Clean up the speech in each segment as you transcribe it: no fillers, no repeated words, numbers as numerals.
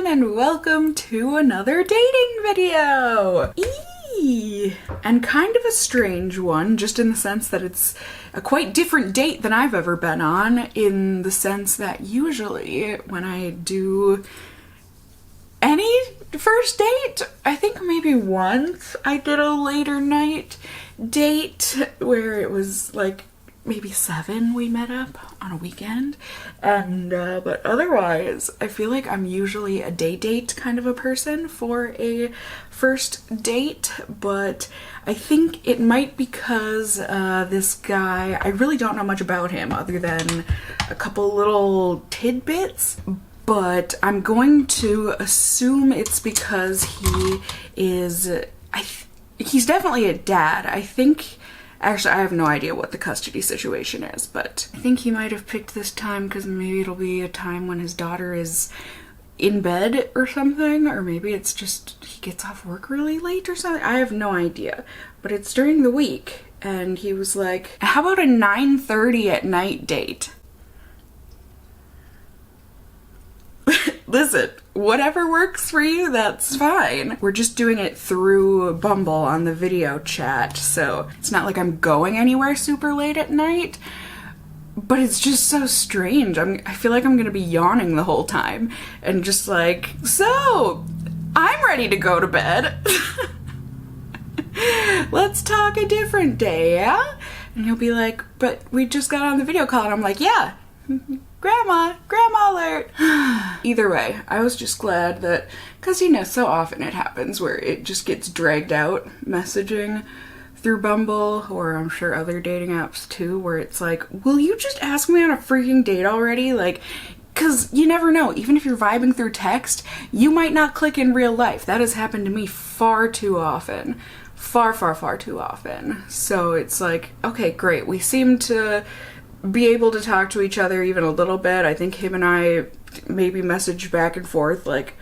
and welcome to another dating video! And kind of a strange one, just in the sense that it's a quite different date than I've ever been on, in the sense that usually when I do any first date, I think maybe once I did a later night date where it was like maybe 7 we met up on a weekend, and but otherwise I feel like I'm usually a day date kind of a person for a first date. But I think it might because this guy, I really don't know much about him other than a couple little tidbits, but I'm going to assume it's because he is, he's definitely a dad. I think, actually, I have no idea what the custody situation is, but I think he might have picked this time because maybe it'll be a time when his daughter is in bed or something, or maybe it's just he gets off work really late or something. I have no idea, but it's during the week, and he was like, how about a 9:30 at night date? Listen, whatever works for you, that's fine. We're just doing it through Bumble on the video chat, so it's not like I'm going anywhere super late at night, but it's just so strange. I feel like I'm gonna be yawning the whole time and just like, so, I'm ready to go to bed. Let's talk a different day, yeah? And he'll be like, but we just got on the video call, and I'm like, yeah. Grandma alert. Either way, I was just glad that, because you know, so often it happens where it just gets dragged out messaging through Bumble, or I'm sure other dating apps too, where it's like, will you just ask me on a freaking date already? Like, because you never know, even if you're vibing through text, you might not click in real life. That has happened to me far too often. Far too often. So it's like, okay, great, we seem to be able to talk to each other even a little bit. I think him and I maybe messaged back and forth like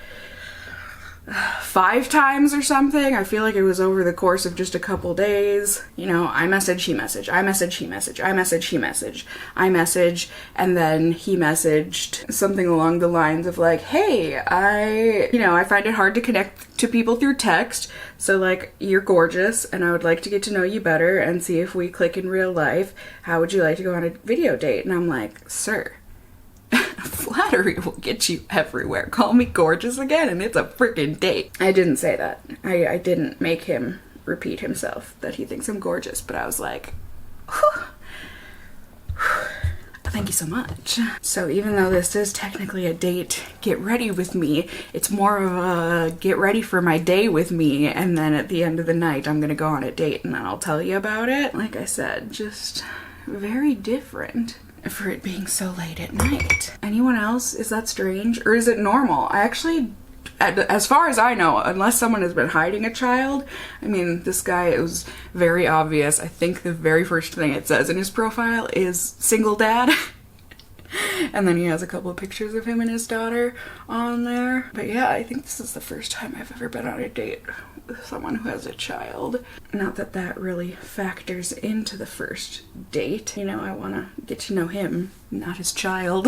5 times or something. I feel like it was over the course of just a couple days. You know, I message, he message, I message, he message, I message, he message, I message, and then he messaged something along the lines of like, hey, I find it hard to connect to people through text, so like, you're gorgeous and I would like to get to know you better and see if we click in real life. How would you like to go on a video date? And I'm like, sir, flattery will get you everywhere. Call me gorgeous again and it's a freaking date. I didn't say that. I didn't make him repeat himself that he thinks I'm gorgeous, but I was like, whew. Thank you so much. So even though this is technically a date, get ready with me, it's more of a get ready for my day with me, and then at the end of the night I'm gonna go on a date and then I'll tell you about it. Like I said, just very different for it being so late at night. Anyone else? Is that strange? Or is it normal? I actually, as far as I know, unless someone has been hiding a child, I mean, this guy, it was very obvious. I think the very first thing it says in his profile is single dad. And then he has a couple of pictures of him and his daughter on there. But yeah, I think this is the first time I've ever been on a date with someone who has a child. Not that that really factors into the first date. You know, I want to get to know him, not his child.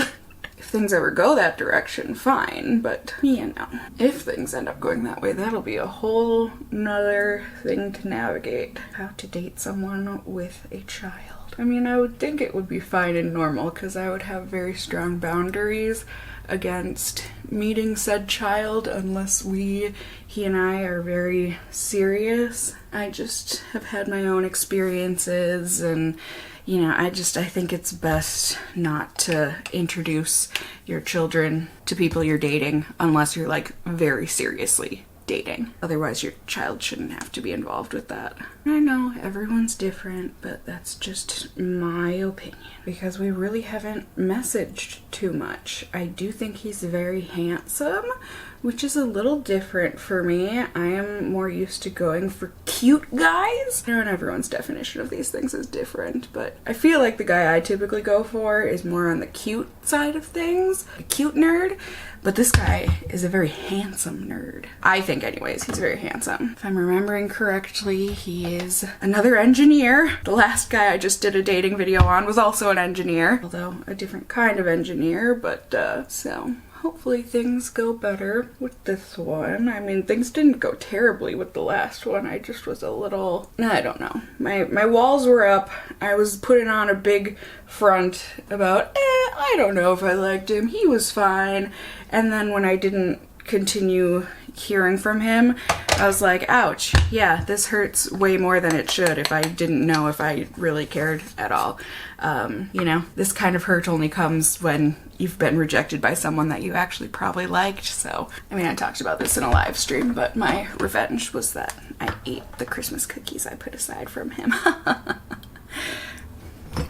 If things ever go that direction, fine, but you know, if things end up going that way, that'll be a whole nother thing to navigate. How to date someone with a child. I mean, I would think it would be fine and normal because I would have very strong boundaries against meeting said child unless he and I are very serious. I just have had my own experiences, and you know, I think it's best not to introduce your children to people you're dating unless you're like very seriously dating. Otherwise, your child shouldn't have to be involved with that. I know everyone's different, but that's just my opinion because we really haven't messaged too much. I do think he's very handsome, which is a little different for me. I am more used to going for cute guys. I know everyone's definition of these things is different, but I feel like the guy I typically go for is more on the cute side of things, a cute nerd. But this guy is a very handsome nerd. I think anyways, he's very handsome. If I'm remembering correctly, he is another engineer. The last guy I just did a dating video on was also an engineer, although a different kind of engineer, but so hopefully things go better with this one. I mean, things didn't go terribly with the last one. I just was a little, I don't know. My walls were up. I was putting on a big front about, I don't know if I liked him. He was fine. And then when I didn't continue hearing from him, I was like, ouch, yeah, this hurts way more than it should if I didn't know if I really cared at all. You know, this kind of hurt only comes when you've been rejected by someone that you actually probably liked. So, I mean, I talked about this in a live stream, but my revenge was that I ate the Christmas cookies I put aside from him.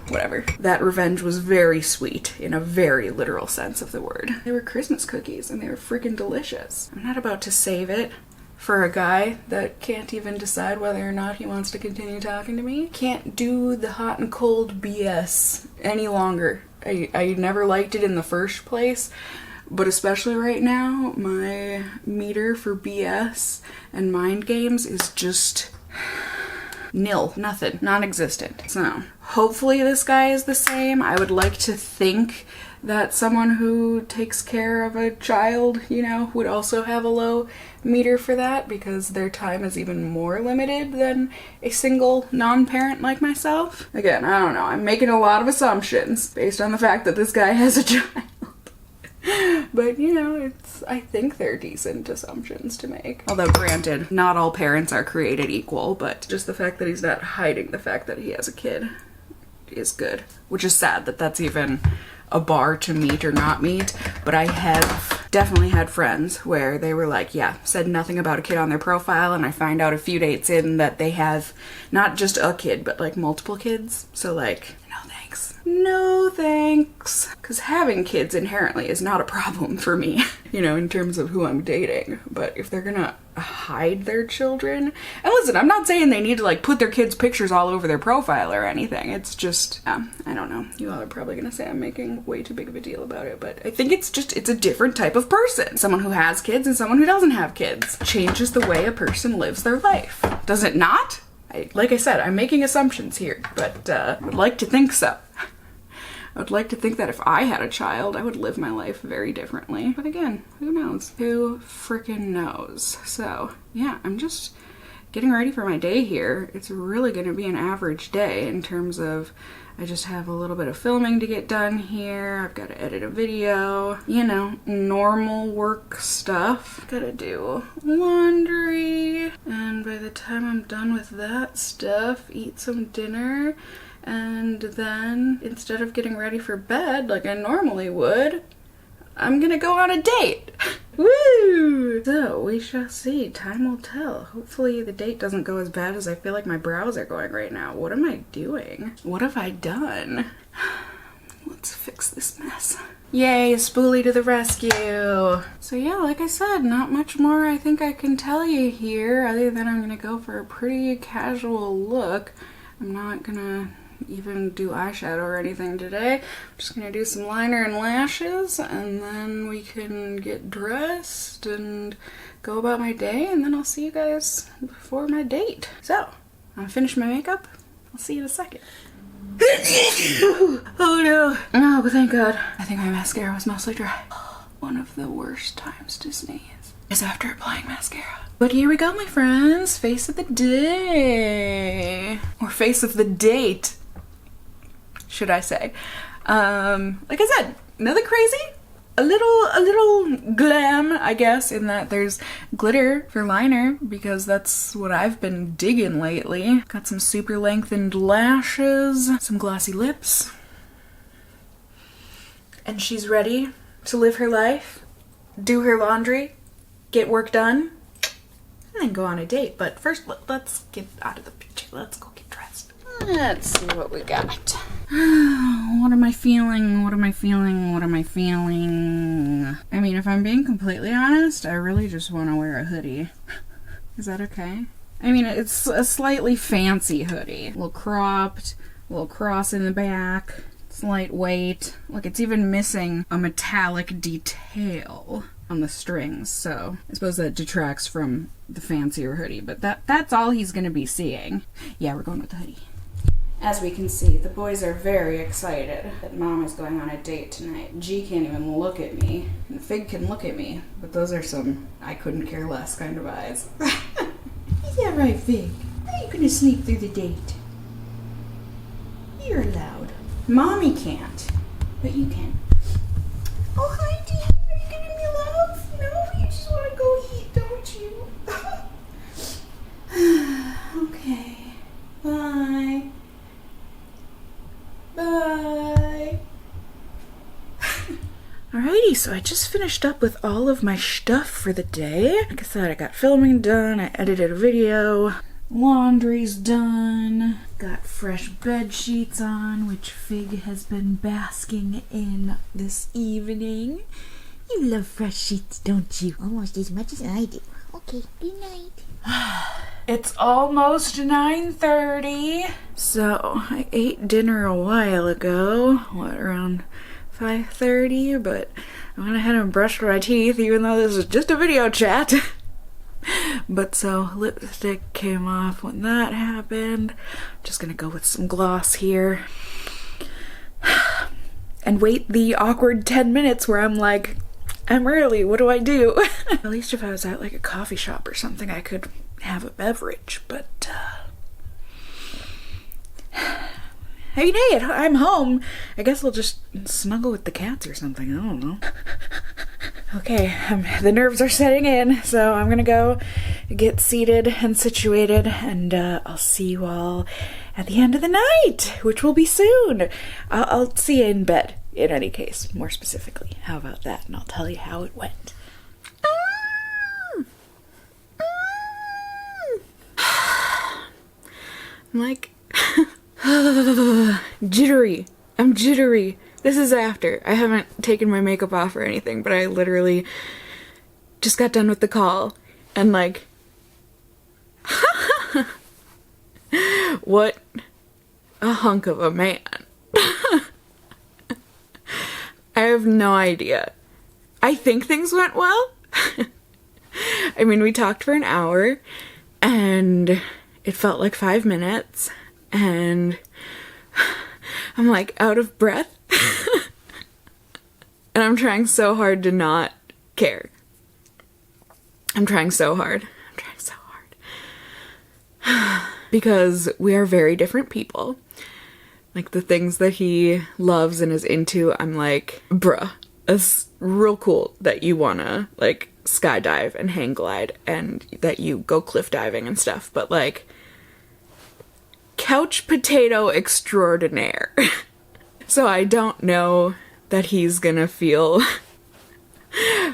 Whatever. That revenge was very sweet in a very literal sense of the word. They were Christmas cookies and they were freaking delicious. I'm not about to save it for a guy that can't even decide whether or not he wants to continue talking to me. Can't do the hot and cold BS any longer. I never liked it in the first place, but especially right now, my meter for BS and mind games is just nil. Nothing. Non-existent. So, hopefully this guy is the same. I would like to think that someone who takes care of a child, you know, would also have a low meter for that because their time is even more limited than a single non-parent like myself. Again, I don't know. I'm making a lot of assumptions based on the fact that this guy has a child. But, you know, I think they're decent assumptions to make. Although, granted, not all parents are created equal, but just the fact that he's not hiding the fact that he has a kid is good. Which is sad that that's even a bar to meet or not meet, but I have definitely had friends where they were like, yeah, said nothing about a kid on their profile, and I find out a few dates in that they have not just a kid, but like multiple kids. So like, no thanks. No thanks. Because having kids inherently is not a problem for me, you know, in terms of who I'm dating. But if they're gonna hide their children, and listen, I'm not saying they need to like put their kids' pictures all over their profile or anything. It's just, I don't know. You all are probably gonna say I'm making way too big of a deal about it, but I think it's a different type of person. Someone who has kids and someone who doesn't have kids changes the way a person lives their life. Does it not? Like I said, I'm making assumptions here, but I would like to think so. I would like to think that if I had a child, I would live my life very differently. But again, who knows? Who freaking knows? So, yeah, I'm just getting ready for my day here. It's really going to be an average day in terms of I just have a little bit of filming to get done here. I've got to edit a video. You know, normal work stuff. Gotta do laundry. And by the time I'm done with that stuff, eat some dinner. And then, instead of getting ready for bed like I normally would, I'm gonna go on a date. Woo! So, we shall see. Time will tell. Hopefully the date doesn't go as bad as I feel like my brows are going right now. What am I doing? What have I done? Let's fix this mess. Yay, Spoolie to the rescue. So yeah, like I said, not much more I think I can tell you here, other than I'm gonna go for a pretty casual look. I'm not gonna even do eyeshadow or anything today. I'm just gonna do some liner and lashes, and then we can get dressed and go about my day, and then I'll see you guys before my date. So, I'll finish my makeup. I'll see you in a second. Oh no. Oh, but thank God. I think my mascara was mostly dry. One of the worst times to sneeze is after applying mascara. But here we go, my friends. Face of the day. Or face of the date, should I say. Like I said, nothing crazy. A little glam, I guess, in that there's glitter for liner, because that's what I've been digging lately. Got some super lengthened lashes, some glossy lips. And she's ready to live her life, do her laundry, get work done, and then go on a date. But first, let's get out of the picture. Let's go get dressed. Let's see what we got. What am I feeling? What am I feeling? What am I feeling? I mean, if I'm being completely honest, I really just want to wear a hoodie. Is that okay? I mean, it's a slightly fancy hoodie. A little cropped, a little cross in the back. It's lightweight. Look, it's even missing a metallic detail on the strings, so I suppose that detracts from the fancier hoodie, but that's all he's gonna be seeing. Yeah, we're going with the hoodie. As we can see, the boys are very excited that Mom is going on a date tonight. G can't even look at me, and Fig can look at me, but those are some I couldn't care less kind of eyes. Is that right, Fig? Are you gonna sneak through the date? You're allowed. Mommy can't, but you can. Oh, hi, Dee. Are you giving me love? No, you just want to go eat, don't you? Okay. Bye. Bye. Alrighty, so I just finished up with all of my stuff for the day. Like I said, I got filming done, I edited a video, laundry's done, got fresh bed sheets on, which Fig has been basking in this evening. You love fresh sheets, don't you? Almost as much as I do. Okay, good night. It's almost 9:30. So I ate dinner a while ago, around 5:30, but I went ahead and brushed my teeth even though this is just a video chat. But so lipstick came off when that happened. Just gonna go with some gloss here. And wait the awkward 10 minutes where I'm like, I'm early, what do I do? At least if I was at like a coffee shop or something, I could have a beverage, but hey, Nate, I'm home. I guess I'll just snuggle with the cats or something, I don't know. Okay, the nerves are setting in, so I'm gonna go get seated and situated, and I'll see you all at the end of the night, which will be soon. I'll see you in bed, in any case, more specifically. How about that? And I'll tell you how it went. I'm like, jittery. I'm jittery. This is after. I haven't taken my makeup off or anything, but I literally just got done with the call and like, what a hunk of a man. I have no idea. I think things went well. I mean, we talked for an hour and it felt like 5 minutes and I'm like out of breath. And I'm trying so hard to not care. I'm trying so hard. Because we are very different people. Like the things that he loves and is into, I'm like, bruh, it's real cool that you wanna like skydive and hang glide and that you go cliff diving and stuff, but like, couch potato extraordinaire. So I don't know that he's gonna feel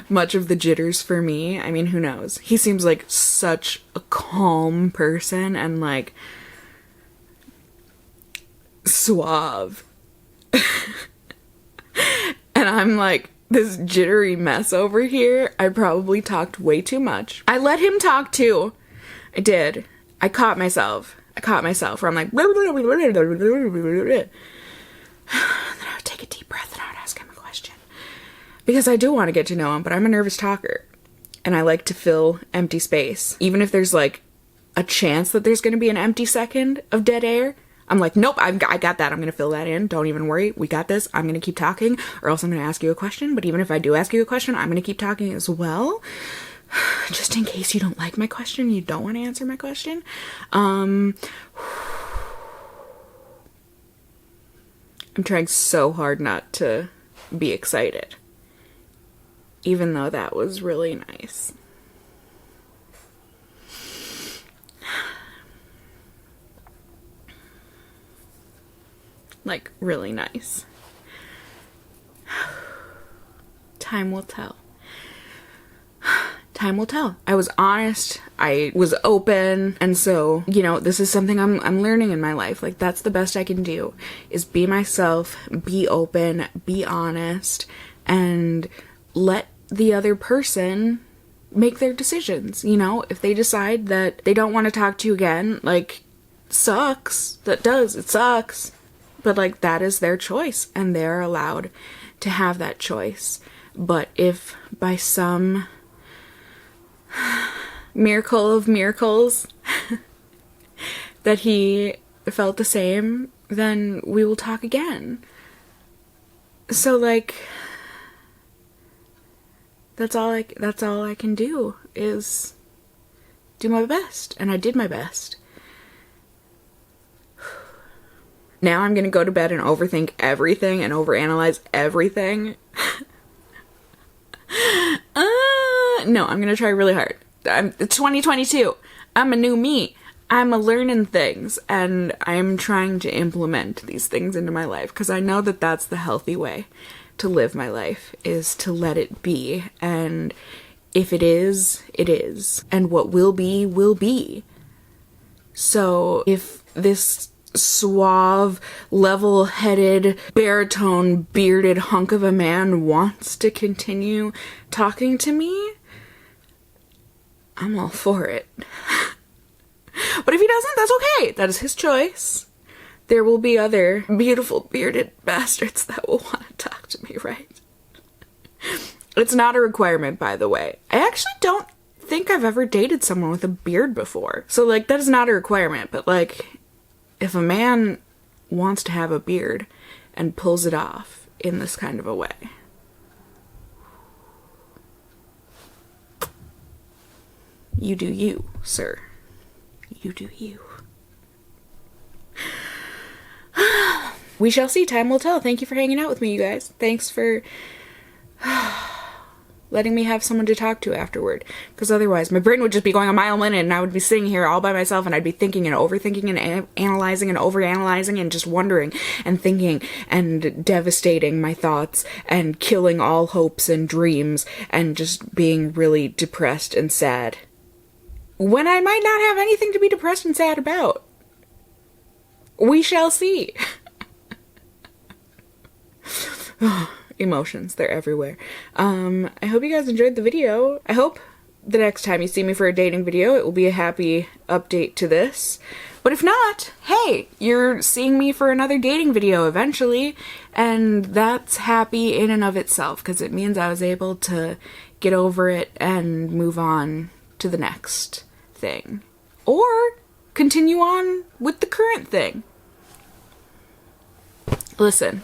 much of the jitters for me. I mean, who knows? He seems like such a calm person and like suave. And I'm like this jittery mess over here. I probably talked way too much. I let him talk too. I did. I caught myself where I'm like, then I would take a deep breath and I would ask him a question. Because I do want to get to know him, but I'm a nervous talker. And I like to fill empty space. Even if there's like a chance that there's going to be an empty second of dead air, I'm like, nope, I got that. I'm going to fill that in. Don't even worry. We got this. I'm going to keep talking or else I'm going to ask you a question. But even if I do ask you a question, I'm going to keep talking as well. Just in case you don't like my question, you don't want to answer my question. I'm trying so hard not to be excited. Even though that was really nice. Like, really nice. Time will tell. Time will tell. I was honest, I was open, and so, you know, this is something I'm learning in my life. Like, that's the best I can do, is be myself, be open, be honest, and let the other person make their decisions, you know? If they decide that they don't want to talk to you again, like, sucks. It sucks. But, like, that is their choice, and they're allowed to have that choice. But if by some miracle of miracles that he felt the same then we will talk again. So like, that's all I can do is do my best, and I did my best. Now I'm gonna go to bed and overthink everything and overanalyze everything. No, I'm gonna try really hard. It's 2022. I'm a new me. I'm a learning things, and I'm trying to implement these things into my life because I know that that's the healthy way to live my life, is to let it be. And if it is, it is. And what will be, will be. So if this suave, level-headed, baritone, bearded hunk of a man wants to continue talking to me, I'm all for it. But if he doesn't, that's okay. That is his choice. There will be other beautiful bearded bastards that will want to talk to me, right? It's not a requirement, by the way. I actually don't think I've ever dated someone with a beard before. So, like, that is not a requirement. But, like, if a man wants to have a beard and pulls it off in this kind of a way, you do you, sir. You do you. We shall see. Time will tell. Thank you for hanging out with me, you guys. Thanks for letting me have someone to talk to afterward. Because otherwise, my brain would just be going a mile a minute, and I would be sitting here all by myself, and I'd be thinking and overthinking and analyzing and overanalyzing and just wondering and thinking and devastating my thoughts and killing all hopes and dreams and just being really depressed and sad. When I might not have anything to be depressed and sad about. We shall see. Emotions, they're everywhere. I hope you guys enjoyed the video. I hope the next time you see me for a dating video, it will be a happy update to this. But if not, hey, you're seeing me for another dating video eventually, and that's happy in and of itself, because it means I was able to get over it and move on to the next thing, or continue on with the current thing. Listen,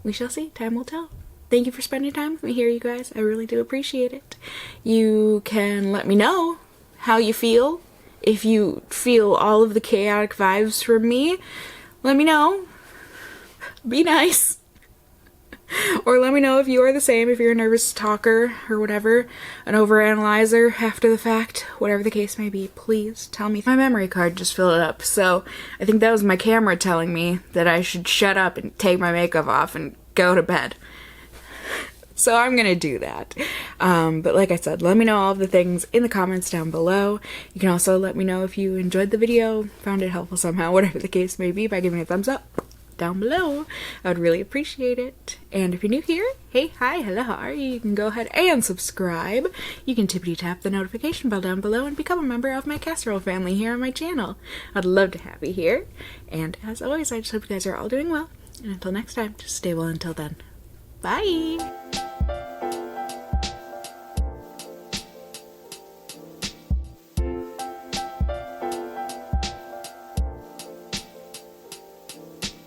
we shall see. Time will tell. Thank you for spending time with me here, you guys. I really do appreciate it. You can let me know how you feel. If you feel all of the chaotic vibes from me, let me know. Be nice. Or let me know if you are the same, if you're a nervous talker or whatever, an overanalyzer after the fact, whatever the case may be, please tell me. My memory card just filled up, so I think that was my camera telling me that I should shut up and take my makeup off and go to bed. So I'm gonna do that. But like I said, let me know all of the things in the comments down below. You can also let me know if you enjoyed the video, found it helpful somehow, whatever the case may be, by giving a thumbs up down below. I would really appreciate it. And if you're new here, hey, hi, hello, how are you? You can go ahead and subscribe. You can tippity tap the notification bell down below and become a member of my casserole family here on my channel. I'd love to have you here. And as always, I just hope you guys are all doing well. And until next time, just stay well until then. Bye!